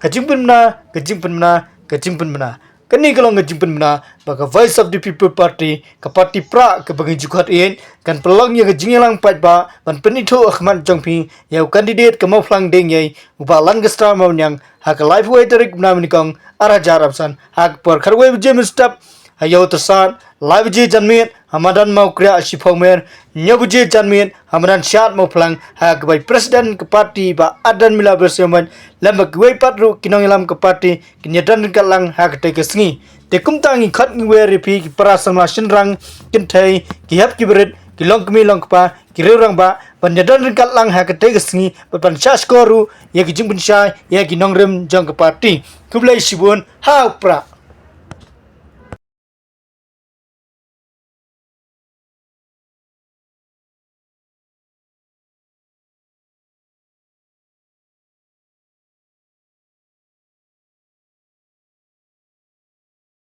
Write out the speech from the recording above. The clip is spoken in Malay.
kajing penmena kani kalau ngajing penmena baka voice of the people party ka party pra ka bagi jukat in kan pelong ya Jingialang pat ba ban penito Ahmad Jongpi ya candidate ka Mawphlang ding yai uba langastra maunyang hak life way tarik namnikong arajar absan hak por kharwe jem step hayo Tyrsad live je janmit hamadan Mawkriah siphomer nyabuje janmit hamadan syat Mawphlang hak bai presiden ke parti ba adan mila berseman lambak wei patru kinong ilam ke parti kinyadan kalang hak te kesngi te kumtangi khat ngwe repi ki parasama sinrang kinthai ki hap ki berit ki long kmi long pa ki reurang ba panyadan kalang hak te kesngi pan chas koru ya ki jimbun syai ya ki nongrem jong ke parti kublai sibun ha pra